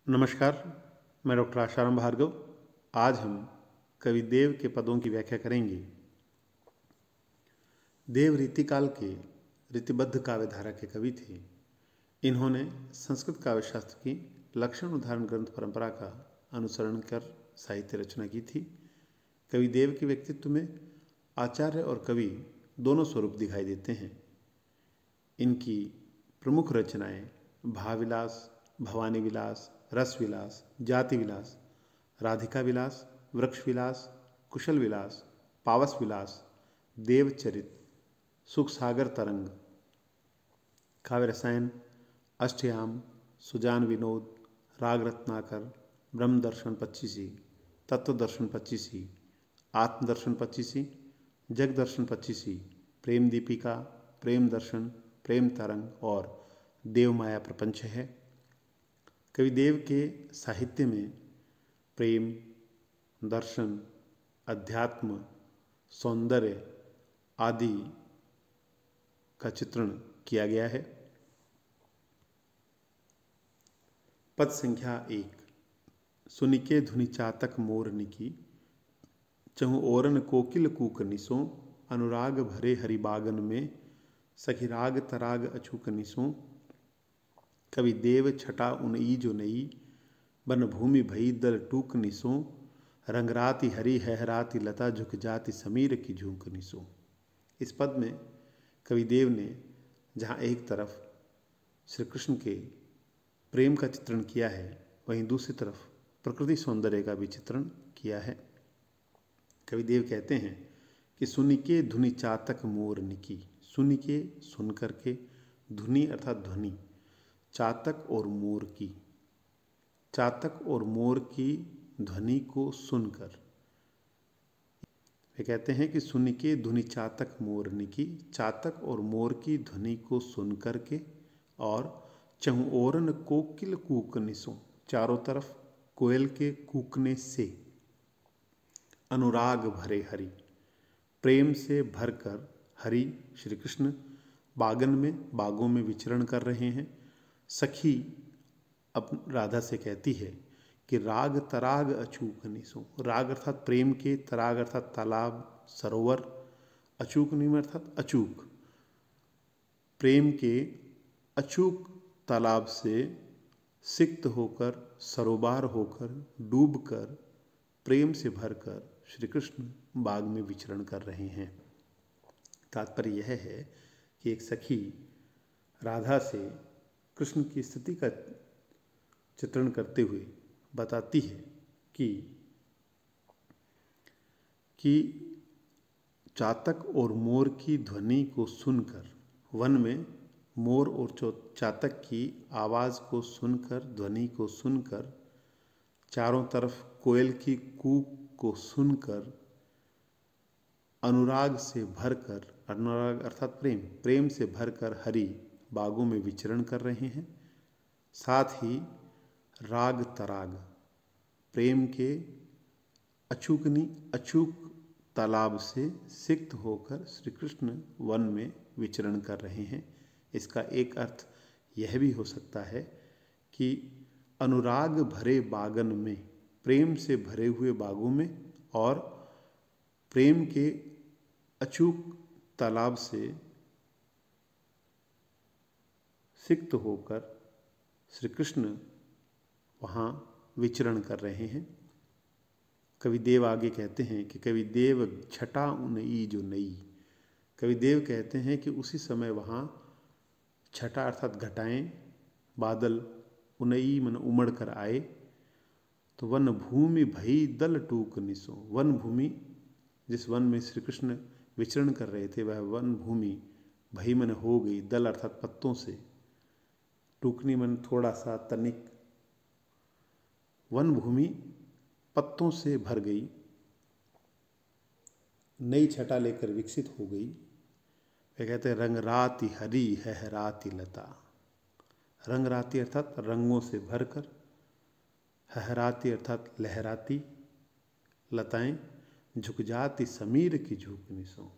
नमस्कार, मैं डॉक्टर आशाराम भार्गव। आज हम कवि देव के पदों की व्याख्या करेंगे। देव रीतिकाल के रीतिबद्ध काव्यधारा के कवि थे। इन्होंने संस्कृत काव्यशास्त्र की लक्षण उदाहरण ग्रंथ परंपरा का अनुसरण कर साहित्य रचना की थी। कवि देव के व्यक्तित्व में आचार्य और कवि दोनों स्वरूप दिखाई देते हैं। इनकी प्रमुख रचनाएं भावविलास, भवानी विलास, रस विलास, जाति विलास, राधिका विलास, वृक्ष विलास, कुशल विलास, पावस विलास, देवचरित, सुख सागर तरंग, काव्य रसायन, अष्टयाम, सुजान विनोद, राग रत्नाकर, ब्रह्म दर्शन 25, तत्व दर्शन 25, आत्मदर्शन 25, जग दर्शन 25, प्रेम दीपिका, प्रेम दर्शन, प्रेम तरंग और देवमाया प्रपंच है। कवि देव के साहित्य में प्रेम, दर्शन, अध्यात्म, सौंदर्य आदि का चित्रण किया गया है। पद संख्या 1। सुनिके धुनि चातक मोर निकी, चहु ओरन कोकिल कूक निसो, अनुराग भरे हरिबागन में, सखी राग तराग अछूक निसो। कवि देव छटा उनई जो नई, बन भूमि भई दल टूक निसो, रंगराति हरी हैहराति लता, झुक जाति समीर की झूंक निसो। इस पद में कवि देव ने जहाँ एक तरफ श्री कृष्ण के प्रेम का चित्रण किया है, वहीं दूसरी तरफ प्रकृति सौंदर्य का भी चित्रण किया है। कवि देव कहते हैं कि सुनिके धुनि चातक मोर निकी। सुनिके सुन करके, धुनि अर्थात ध्वनि, चातक और मोर की, चातक और मोर की ध्वनि को सुनकर। वे कहते हैं कि सुनिके धुनि चातक मोर निकी, चातक और मोर की ध्वनि को सुन करके, और चहु ओरन कोकिल कूक निसो, चारों तरफ कोयल के कूकने से, अनुराग भरे हरि, प्रेम से भरकर हरि श्री कृष्ण बागन में, बागों में विचरण कर रहे हैं। सखी अब राधा से कहती है कि राग तराग अचूक निसो। राग अर्थात प्रेम के, तराग अर्थात तालाब, सरोवर, अचूक निम अर्थात अचूक, प्रेम के अचूक तालाब से सिक्त होकर, सरोबार होकर, डूबकर, प्रेम से भरकर श्री कृष्ण बाग में विचरण कर रहे हैं। तात्पर्य यह है कि एक सखी राधा से कृष्ण की स्थिति का चित्रण करते हुए बताती है कि चातक और मोर की ध्वनि को सुनकर, वन में मोर और चातक की आवाज़ को सुनकर, ध्वनि को सुनकर, चारों तरफ कोयल की कूक को सुनकर, अनुराग से भरकर, अनुराग अर्थात प्रेम, प्रेम से भरकर हरि बागों में विचरण कर रहे हैं। साथ ही राग तराग, प्रेम के अचूक तालाब से सिक्त होकर श्री कृष्ण वन में विचरण कर रहे हैं। इसका एक अर्थ यह भी हो सकता है कि अनुराग भरे बागन में, प्रेम से भरे हुए बागों में, और प्रेम के अचूक तालाब से सिक्त होकर श्री कृष्ण वहाँ विचरण कर रहे हैं। कवि देव आगे कहते हैं कि कवि देव छटा उनई जो नई। कवि देव कहते हैं कि उसी समय वहाँ छटा अर्थात घटाएं, बादल, उनई मन उमड़ कर आए, तो वन भूमि भई दल टूक निसो। वन भूमि, जिस वन में श्री कृष्ण विचरण कर रहे थे, वह वन भूमि भई मन हो गई, दल अर्थात पत्तों से, टूकनी मन थोड़ा सा, तनिक, वन भूमि पत्तों से भर गई, नई छटा लेकर विकसित हो गई। वे कहते हैं रंगराति हरी हैहराति लता। रंगराति अर्थात रंगों से भरकर, हैहराति अर्थात लहराती, लताएं, झुक जाती समीर की झूक निसो।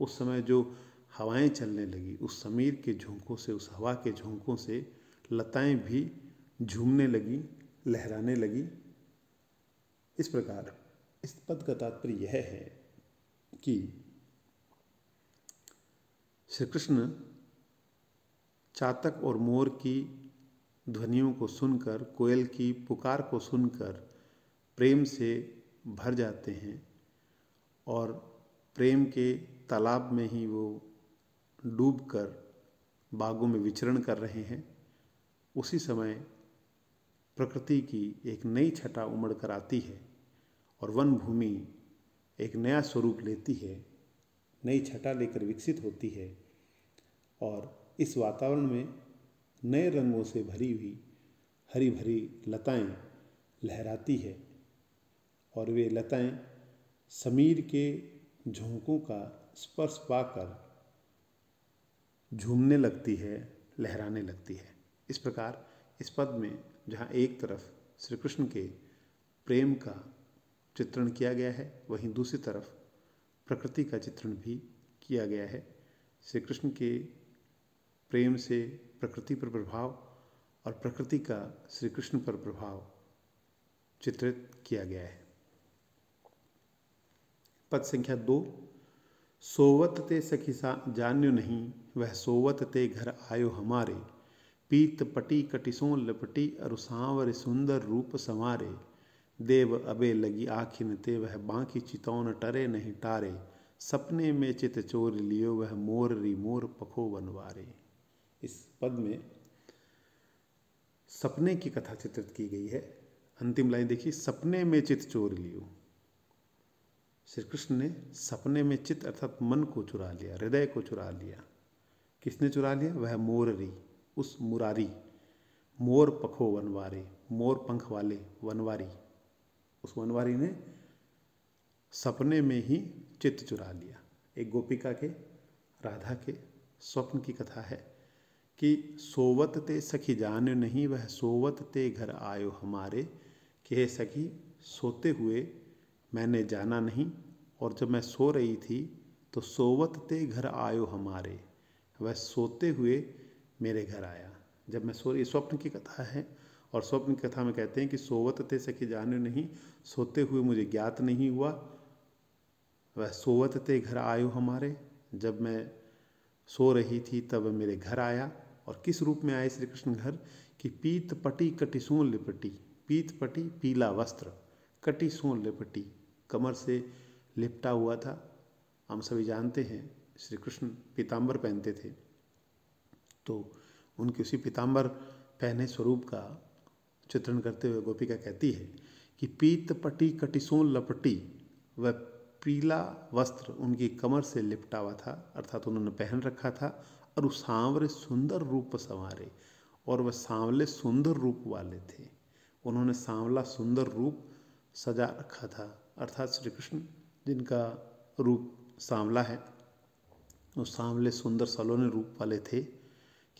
उस समय जो हवाएं चलने लगी, उस समीर के झोंकों से, उस हवा के झोंकों से लताएं भी झूमने लगी, लहराने लगी। इस प्रकार इस पद का तात्पर्य यह है कि श्री कृष्ण चातक और मोर की ध्वनियों को सुनकर, कोयल की पुकार को सुनकर प्रेम से भर जाते हैं और प्रेम के तालाब में ही वो डूबकर बागों में विचरण कर रहे हैं। उसी समय प्रकृति की एक नई छटा उमड़ कर आती है और वन भूमि एक नया स्वरूप लेती है, नई छटा लेकर विकसित होती है और इस वातावरण में नए रंगों से भरी हुई हरी भरी लताएं लहराती है और वे लताएं समीर के झोंकों का स्पर्श पाकर झूमने लगती है, लहराने लगती है। इस प्रकार इस पद में जहाँ एक तरफ श्री कृष्ण के प्रेम का चित्रण किया गया है, वहीं दूसरी तरफ प्रकृति का चित्रण भी किया गया है। श्री कृष्ण के प्रेम से प्रकृति पर प्रभाव और प्रकृति का श्री कृष्ण पर प्रभाव चित्रित किया गया है। पद संख्या 2, सोवत ते सखी जान्यो नहीं, वह सोवत ते घर आयो हमारे, पीत पटी कटिसों लपटी अरु सांवर सुंदर रूप संवारे, देव अबे लगी आखिन ते वह बांकी चितौन टरे नहीं टारे, सपने में चित चोर लियो वह मोर री मोर पखो बनवारे। इस पद में सपने की कथा चित्रित की गई है। अंतिम लाइन देखिए, सपने में चित चोर लियो। श्री कृष्ण ने सपने में चित्त अर्थात मन को चुरा लिया, हृदय को चुरा लिया। किसने चुरा लिया? वह मोररी, उस मुरारी, मोर पखो वनवारे, मोर पंख वाले वनवारी, उस वनवारी ने सपने में ही चित्त चुरा लिया। एक गोपिका के, राधा के स्वप्न की कथा है कि सोवत ते सखी जान्यो नहीं, वह सोवत ते घर आयो हमारे, कि हे सखी सोते हुए मैंने जाना नहीं और जब मैं सो रही थी तो सोवत ते घर आयो हमारे, वह सोते हुए मेरे घर आया। जब मैं सो रही, स्वप्न की कथा है और स्वप्न की कथा में कहते हैं कि सोवत ते सखी जान्यो नहीं, सोते हुए मुझे ज्ञात नहीं हुआ, वह सोवत ते घर आयो हमारे, जब मैं सो रही थी तब मेरे घर आया। और किस रूप में आए श्री कृष्ण घर? कि पीत पटी कटिसों लिपटी, पीत पटी पीला वस्त्र, कटिसों लिपटी कमर से लिपटा हुआ था। हम सभी जानते हैं श्री कृष्ण पीताम्बर पहनते थे, तो उनके उसी पीताम्बर पहने स्वरूप का चित्रण करते हुए गोपिका कहती है कि पीत पटी कटिसों लपटी, वह पीला वस्त्र उनकी कमर से लिपटा हुआ था, अर्थात उन्होंने पहन रखा था, और उस सांवरे सुंदर रूप संवारे, और वह सांवले सुंदर रूप वाले थे। उन्होंने सांवला सुंदर रूप सजा रखा था, अर्थात श्री कृष्ण जिनका रूप सांवला है, उस सांवले सुंदर सलोने रूप वाले थे।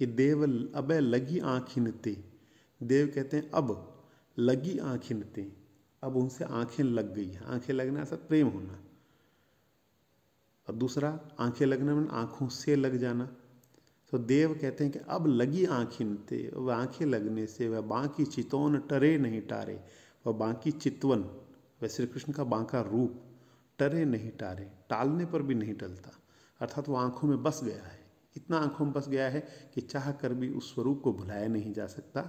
कि देव अबे लगी आँखिन ते, देव कहते हैं अब लगी आँखिन ते, अब उनसे आंखें लग गई। आंखें लगना अर्थात प्रेम होना, और दूसरा आंखें लगना में आँखों से लग जाना। तो देव कहते हैं कि अब लगी आँखिन ते, वह आँखें लगने से वह बांकी चितौन टरे नहीं टारे, वह बांकी चितवन, वह श्री कृष्ण का बांका रूप टरे नहीं टारे, टालने पर भी नहीं टलता, अर्थात वो आँखों में बस गया है, इतना आँखों में बस गया है कि चाह कर भी उस स्वरूप को भुलाया नहीं जा सकता।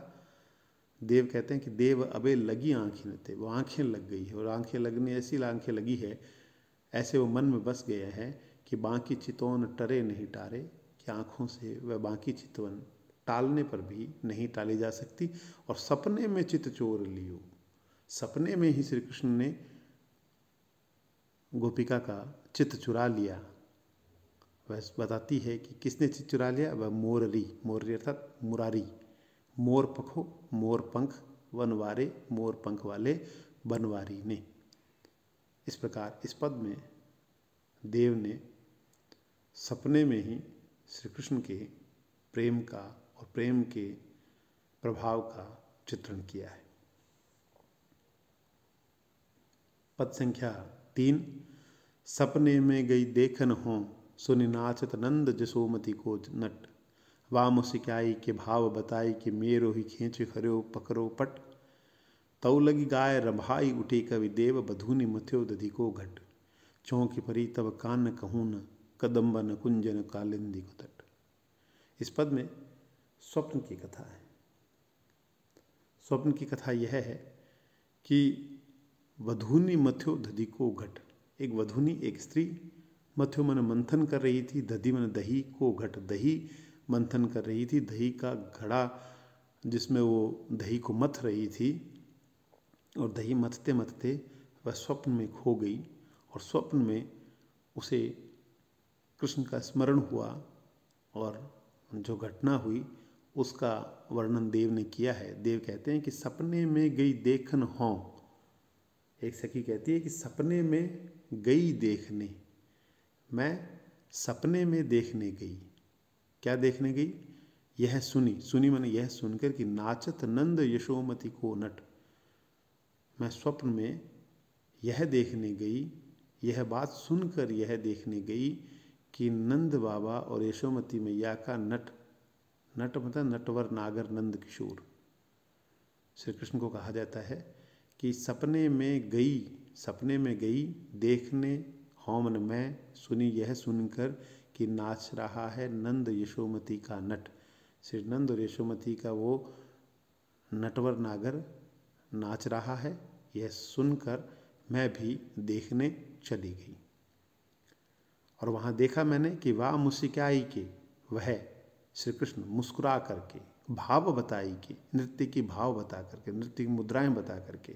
देव कहते हैं कि देव अबे लगी आँखिन ते, वो आँखें लग गई है, और आँखें लगने ऐसी आँखें लगी है, ऐसे वो मन में बस गया है कि बांकी चितौन टरे नहीं टारे, कि आँखों से वह बांकी चितवन टालने पर भी नहीं टाली जा सकती। और सपने में चित चोर लियो, सपने में ही श्री कृष्ण ने गोपिका का चित्त चुरा लिया। वह बताती है कि किसने चित्त चुरा लिया? वह मोररी, मोररी अर्थात मुरारी, मोर पखो मोर पंख वनवारे, मोर पंख वाले बनवारी ने। इस प्रकार इस पद में देव ने सपने में ही श्री कृष्ण के प्रेम का और प्रेम के प्रभाव का चित्रण किया है। पद संख्या 3, सपने में गई देखन हो, सुनि नाचत नंद जसोमती को नट, वाम सिकाई के भाव बताई कि मेरो ही खींच खरो पकड़ो पट, तौ लगी गाय रंभाई उठे कवि देव बधूनि मथ्यो दधि को घट। चौंकी परी तब कान कहूँ न कदम्ब न कुंजन कालिंदी को तट। इस पद में स्वप्न की कथा है। स्वप्न की कथा यह है कि वधूनि मथ्यो दधि को घट। एक वधूनि, एक स्त्री, मथ्यो मन मंथन कर रही थी, दधि मन दही को घट, दही मंथन कर रही थी। दही का घड़ा जिसमें वो दही को मथ रही थी, और दही मथते मथते वह स्वप्न में खो गई। और स्वप्न में उसे कृष्ण का स्मरण हुआ, और जो घटना हुई उसका वर्णन देव ने किया है। देव कहते हैं कि सपने में गई देखन हों। एक सखी कहती है कि सपने में गई देखने, मैं सपने में देखने गई। क्या देखने गई? यह सुनी, सुनी मैंने यह सुनकर कि नाचत नंद यशोमती को नट। मैं स्वप्न में यह देखने गई, यह बात सुनकर यह देखने गई कि नंद बाबा और यशोमती मैया का नट, नट मतलब नटवर नागर नंद किशोर, श्री कृष्ण को कहा जाता है कि सपने में गई, सपने में गई देखने हों मन मैं, सुनी यह सुनकर कि नाच रहा है नंद यशोमती का नट। श्री नंद और यशोमती का वो नटवर नागर नाच रहा है, यह सुनकर मैं भी देखने चली गई। और वहाँ देखा मैंने कि वाह मुस्काई के, वह श्री कृष्ण मुस्कुरा करके, भाव बताई के, नृत्य की भाव बता करके, नृत्य की मुद्राएं बता करके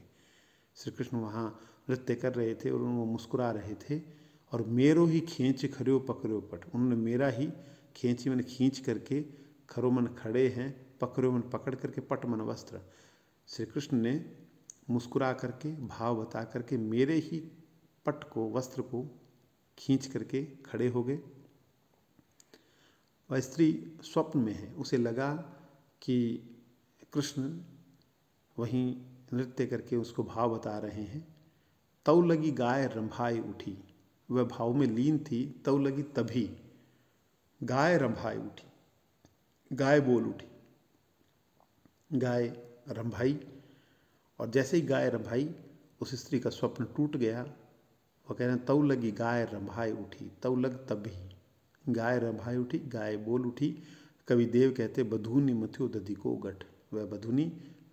श्री कृष्ण वहाँ नृत्य कर रहे थे और वो मुस्कुरा रहे थे। और मेरो ही खींच खर्यो पकड़ो पट, उन्होंने मेरा ही खींची मैंने खींच करके, खरो मन खड़े हैं, पकड़ो मन पकड़ करके, पट मन वस्त्र। श्री कृष्ण ने मुस्कुरा करके, भाव बता करके मेरे ही पट को, वस्त्र को खींच करके खड़े हो गए। वह स्त्री स्वप्न में है, उसे लगा कि कृष्ण वहीं नृत्य करके उसको भाव बता रहे हैं। तौ लगी गाय रंभाई उठी, वह भाव में लीन थी। तौ लगी तभी, गाय रंभाई उठी, गाय बोल उठी, गाय रंभाई। और जैसे ही गाय रंभाई, उस स्त्री का स्वप्न टूट गया। वह कह रहे हैं तौ लगी गाय रंभाई उठी, तौ लग तभी, गाय रंभाई उठी, गाय बोल उठी। कवि देव कहते बधूनि मथ्यो दधि को घट। वह बधूनि,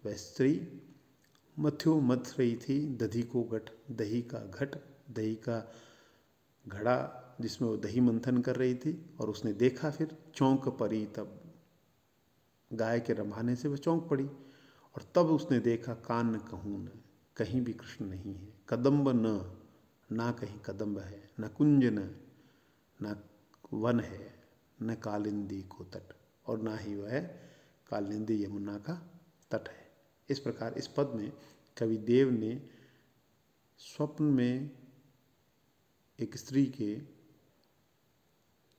वह स्त्री मथ्यो मथ रही थी दधि को घट, दही का घट, दही का घड़ा जिसमें वो दही मंथन कर रही थी। और उसने देखा, फिर चौंक पड़ी, तब गाय के रंभाने से वह चौंक पड़ी। और तब उसने देखा कान कहूँ न, कहीं भी कृष्ण नहीं है। कदम्ब न, ना कहीं कदम्ब है, न कुंज न वन है, न कालिंदी को तट, और ना ही वह कालिंदी यमुना का तट है। इस प्रकार इस पद में कवि देव ने स्वप्न में एक स्त्री के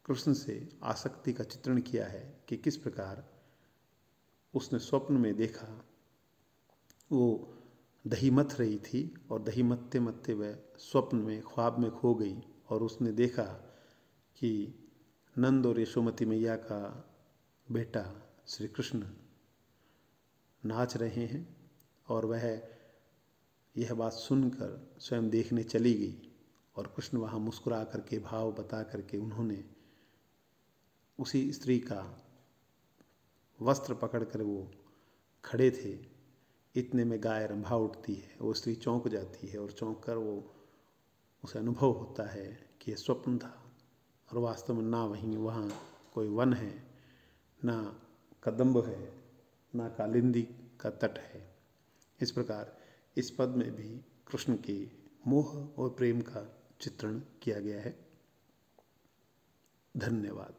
कृष्ण से आसक्ति का चित्रण किया है कि किस प्रकार उसने स्वप्न में देखा वो दही मथ रही थी, और दही मथते मथते वह स्वप्न में, ख्वाब में खो गई। और उसने देखा कि नंद और यशोमती मैया का बेटा श्री कृष्ण नाच रहे हैं। और वह यह बात सुनकर स्वयं देखने चली गई। और कृष्ण वहाँ मुस्कुरा करके, भाव बता करके, उन्होंने उसी स्त्री का वस्त्र पकड़कर वो खड़े थे। इतने में गाय रंभा उठती है, वो स्त्री चौंक जाती है, और चौंक कर वो उसे अनुभव होता है कि यह स्वप्न था, और वास्तव में ना वहीं वहाँ कोई वन है, ना कदम्ब है, ना कालिंदी का तट है। इस प्रकार इस पद में भी कृष्ण के मोह और प्रेम का चित्रण किया गया है। धन्यवाद।